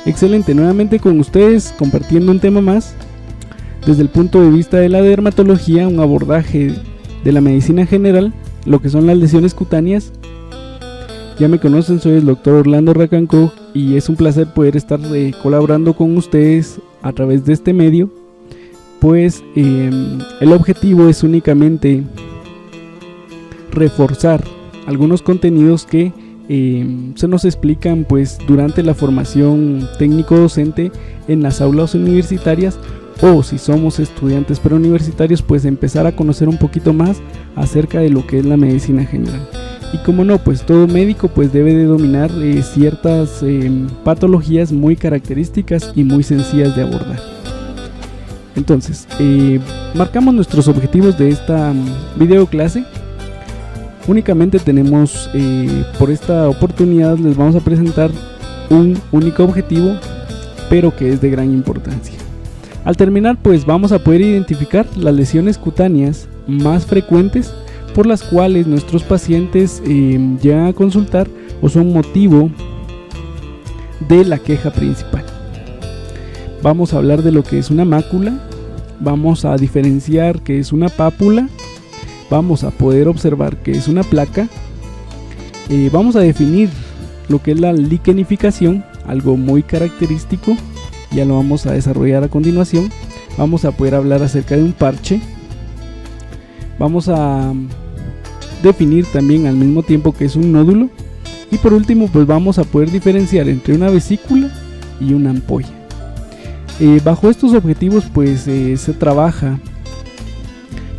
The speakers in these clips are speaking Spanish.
Excelente, nuevamente con ustedes compartiendo un tema más desde el punto de vista de la dermatología, un abordaje de la medicina general, lo que son las lesiones cutáneas. Ya me conocen, soy el doctor Orlando Racanco y es un placer poder estar colaborando con ustedes a través de este medio, pues el objetivo es únicamente reforzar algunos contenidos que se nos explican pues durante la formación técnico docente en las aulas universitarias, o si somos estudiantes preuniversitarios pues empezar a conocer un poquito más acerca de lo que es la medicina general. Y como no, pues todo médico pues debe de dominar ciertas patologías muy características y muy sencillas de abordar. Entonces, marcamos nuestros objetivos de esta video clase. Únicamente tenemos, por esta oportunidad les vamos a presentar un único objetivo, pero que es de gran importancia. Al terminar pues vamos a poder identificar las lesiones cutáneas más frecuentes por las cuales nuestros pacientes llegan a consultar o son motivo de la queja principal. Vamos a hablar de lo que es una mácula, vamos a diferenciar qué es una pápula, vamos a poder observar qué es una placa, vamos a definir lo que es la liquenificación, algo muy característico, ya lo vamos a desarrollar a continuación. Vamos a poder hablar acerca de un parche, vamos a definir también al mismo tiempo que es un nódulo, y por último pues vamos a poder diferenciar entre una vesícula y una ampolla. Bajo estos objetivos pues se trabaja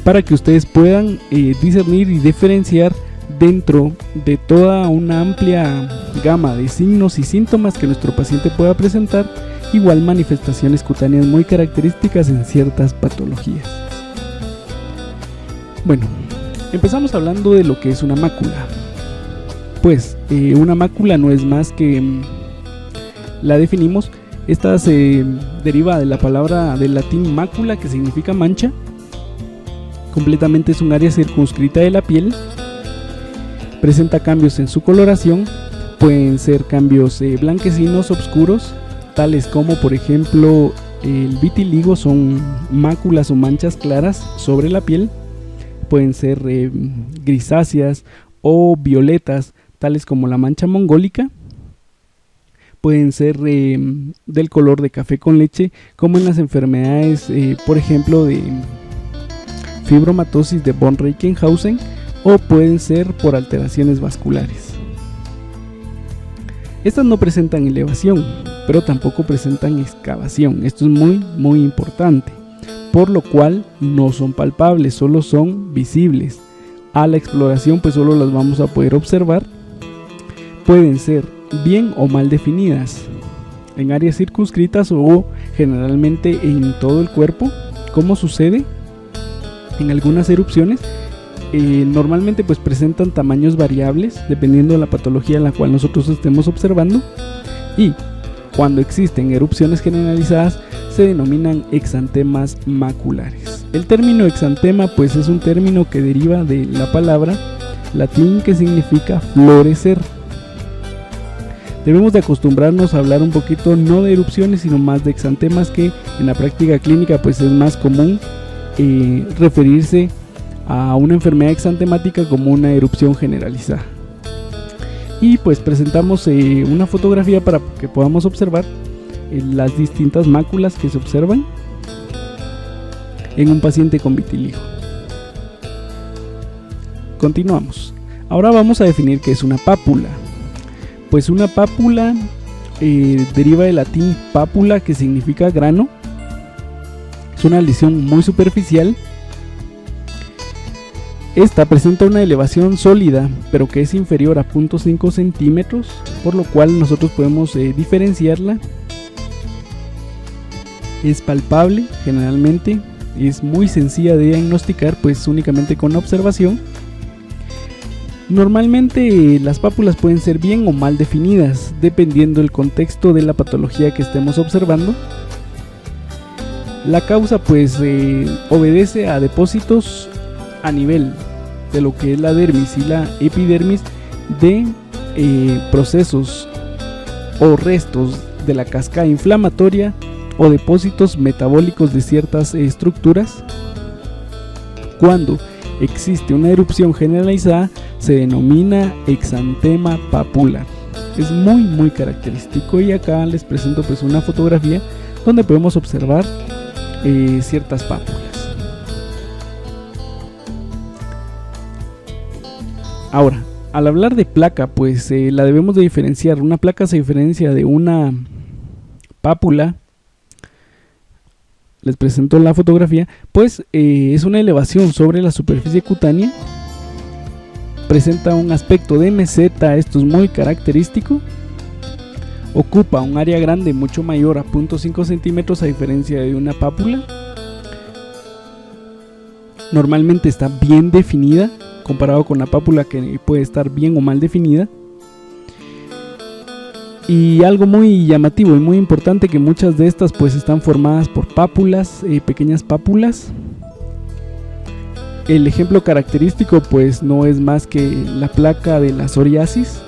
para que ustedes puedan discernir y diferenciar dentro de toda una amplia gama de signos y síntomas que nuestro paciente pueda presentar, igual manifestaciones cutáneas muy características en ciertas patologías. Bueno, empezamos hablando de lo que es una mácula. Pues una mácula no es más que, la definimos, esta se deriva de la palabra del latín mácula, que significa mancha. Completamente es un área circunscrita de la piel, presenta cambios en su coloración, pueden ser cambios blanquecinos oscuros, tales como por ejemplo el vitiligo, son máculas o manchas claras sobre la piel, pueden ser grisáceas o violetas, tales como la mancha mongólica, pueden ser del color de café con leche, como en las enfermedades por ejemplo de fibromatosis de von Reichenhausen, o pueden ser por alteraciones vasculares. Estas no presentan elevación, pero tampoco presentan excavación. Esto es muy importante, por lo cual no son palpables, solo son visibles. A la exploración pues solo las vamos a poder observar. Pueden ser bien o mal definidas, en áreas circunscritas o generalmente en todo el cuerpo, como sucede en algunas erupciones. Normalmente pues presentan tamaños variables dependiendo de la patología en la cual nosotros estemos observando, y cuando existen erupciones generalizadas se denominan exantemas maculares. El término exantema pues es un término que deriva de la palabra latín que significa florecer. Debemos de acostumbrarnos a hablar un poquito no de erupciones sino más de exantemas, que en la práctica clínica pues es más común referirse a una enfermedad exantemática como una erupción generalizada. Y pues presentamos una fotografía para que podamos observar las distintas máculas que se observan en un paciente con vitiligo. Continuamos. Ahora vamos a definir qué es una pápula. Pues una pápula deriva del latín pápula, que significa grano. Es una lesión muy superficial. Esta presenta una elevación sólida, pero que es inferior a 0.5 centímetros, por lo cual nosotros podemos diferenciarla. Es palpable generalmente, es muy sencilla de diagnosticar, pues únicamente con observación. Normalmente las pápulas pueden ser bien o mal definidas, dependiendo del contexto de la patología que estemos observando. La causa pues obedece a depósitos a nivel de lo que es la dermis y la epidermis de procesos o restos de la cascada inflamatoria o depósitos metabólicos de ciertas estructuras. Cuando existe una erupción generalizada, se denomina exantema papular. Es muy característico, y acá les presento pues una fotografía donde podemos observar ciertas pápulas. Ahora, al hablar de placa, pues la debemos de diferenciar. Una placa se diferencia de una pápula. Les presento la fotografía, pues es una elevación sobre la superficie cutánea. Presenta un aspecto de meseta, esto es muy característico. Ocupa un área grande mucho mayor a 0.5 centímetros a diferencia de una pápula. Normalmente está bien definida comparado con la pápula, que puede estar bien o mal definida. Y algo muy llamativo y muy importante, que muchas de estas pues están formadas por pápulas, pequeñas pápulas. El ejemplo característico pues no es más que la placa de la psoriasis.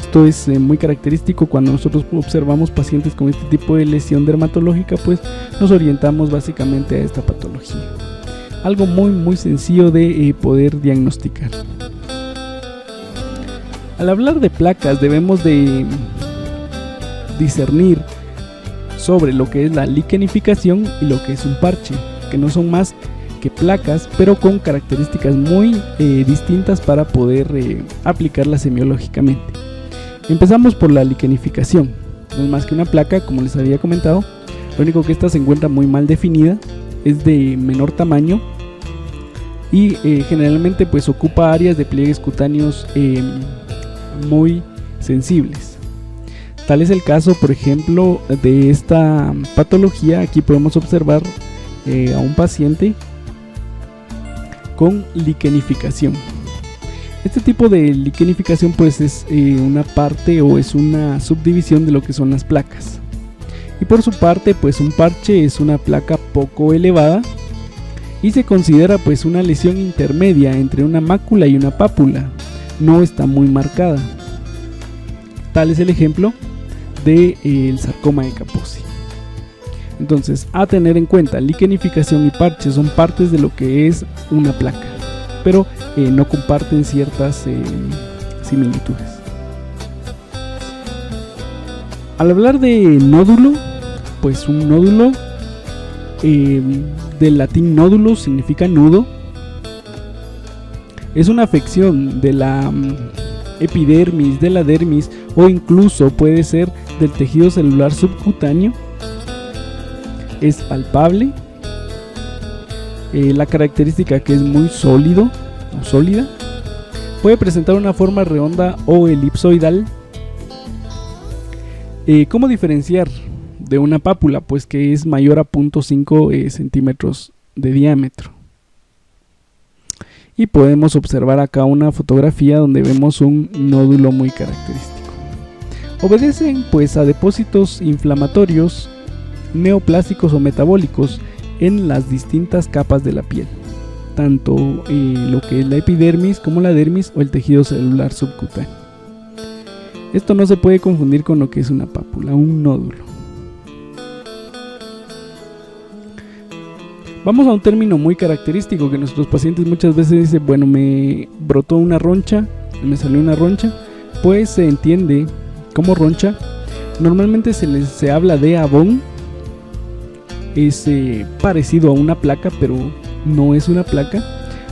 Esto es muy característico. Cuando nosotros observamos pacientes con este tipo de lesión dermatológica, pues nos orientamos básicamente a esta patología. Algo muy sencillo de poder diagnosticar. Al hablar de placas debemos de discernir sobre lo que es la liquenificación y lo que es un parche, que no son más que placas, pero con características muy distintas para poder aplicarlas semiológicamente. Empezamos por la liquenificación. No es más que una placa, como les había comentado. Lo único que esta se encuentra muy mal definida, es de menor tamaño y generalmente pues ocupa áreas de pliegues cutáneos muy sensibles. Tal es el caso, por ejemplo, de esta patología. Aquí podemos observar a un paciente con liquenificación. Este tipo de liquenificación pues es una parte o es una subdivisión de lo que son las placas. Y por su parte pues un parche es una placa poco elevada y se considera pues una lesión intermedia entre una mácula y una pápula. No está muy marcada. Tal es el ejemplo del sarcoma de Kaposi. Entonces, a tener en cuenta, liquenificación y parche son partes de lo que es una placa, pero no comparten ciertas similitudes. Al hablar de nódulo, pues un nódulo del latín nódulo significa nudo. Es una afección de la epidermis, de la dermis, o incluso puede ser del tejido celular subcutáneo. Es palpable. La característica que es muy sólido o sólida. Puede presentar una forma redonda o elipsoidal. ¿Cómo diferenciar de una pápula? Pues que es mayor a 0.5 centímetros de diámetro. Y podemos observar acá una fotografía donde vemos un nódulo muy característico. Obedecen pues a depósitos inflamatorios, neoplásicos o metabólicos en las distintas capas de la piel, tanto lo que es la epidermis como la dermis o el tejido celular subcutáneo. Esto no se puede confundir con lo que es una pápula, un nódulo. Vamos a un término muy característico que nuestros pacientes muchas veces dicen: bueno, me brotó una roncha, me salió una roncha. Pues se entiende como roncha. Normalmente se habla de abón. Es parecido a una placa, pero no es una placa.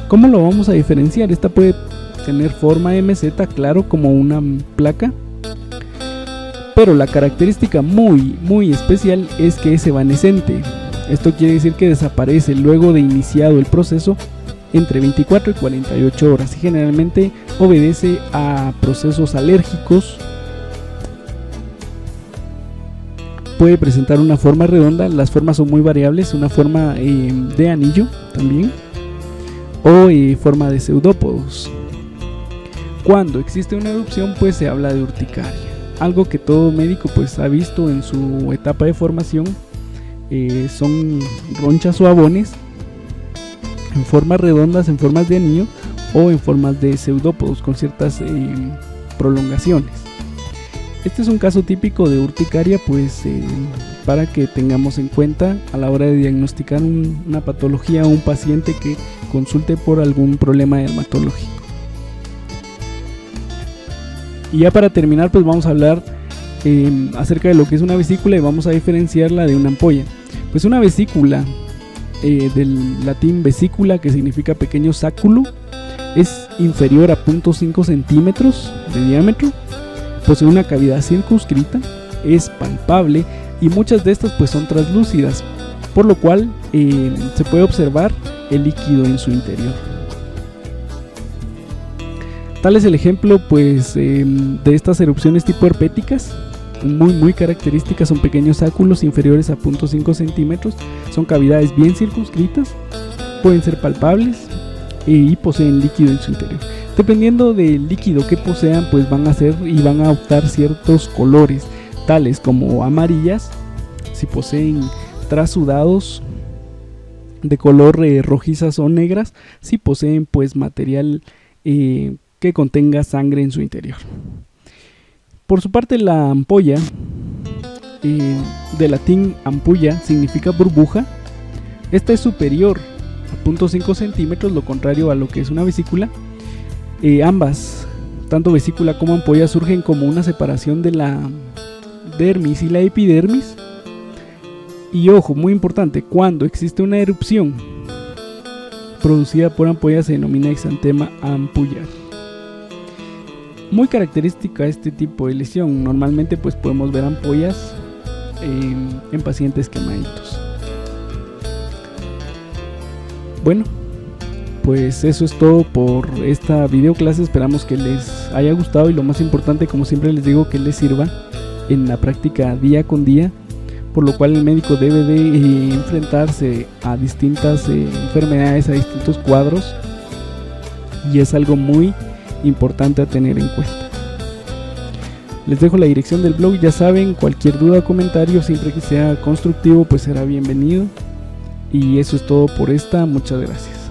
¿Cómo lo vamos a diferenciar? Esta puede tener forma de meseta, claro, como una placa, pero la característica muy especial es que es evanescente. Esto quiere decir que desaparece luego de iniciado el proceso entre 24 y 48 horas y generalmente obedece a procesos alérgicos. Puede presentar una forma redonda, las formas son muy variables, una forma de anillo también, o forma de pseudópodos. Cuando existe una erupción pues se habla de urticaria, algo que todo médico pues ha visto en su etapa de formación. Son ronchas o abones en formas redondas, en formas de anillo o en formas de pseudópodos con ciertas prolongaciones. Este es un caso típico de urticaria, pues para que tengamos en cuenta a la hora de diagnosticar una patología a un paciente que consulte por algún problema dermatológico. Y ya para terminar, pues vamos a hablar acerca de lo que es una vesícula y vamos a diferenciarla de una ampolla. Pues una vesícula, del latín vesícula, que significa pequeño sáculo, es inferior a 0.5 centímetros de diámetro, posee una cavidad circunscrita, es palpable y muchas de estas pues son translúcidas, por lo cual se puede observar el líquido en su interior. Tal es el ejemplo pues de estas erupciones tipo herpéticas, muy características. Son pequeños sáculos inferiores a 0.5 centímetros, son cavidades bien circunscritas, pueden ser palpables y poseen líquido en su interior. Dependiendo del líquido que posean, pues van a optar ciertos colores, tales como amarillas si poseen trasudados de color rojizas o negras, si poseen pues material que contenga sangre en su interior. Por su parte, la ampolla, de latín ampulla, significa burbuja. Esta es superior a 0.5 centímetros, lo contrario a lo que es una vesícula. Ambas, tanto vesícula como ampolla, surgen como una separación de la dermis y la epidermis. Y ojo, muy importante, cuando existe una erupción producida por ampolla se denomina exantema ampullar. Muy característica este tipo de lesión. Normalmente pues podemos ver ampollas en pacientes quemaditos. Bueno, pues eso es todo por esta videoclase. Esperamos que les haya gustado y lo más importante, como siempre les digo, que les sirva en la práctica día con día, por lo cual el médico debe de enfrentarse a distintas enfermedades, a distintos cuadros, y es algo muy importante a tener en cuenta. Les dejo la dirección del blog, ya saben, cualquier duda o comentario, siempre que sea constructivo, pues será bienvenido. Y eso es todo por esta, muchas gracias.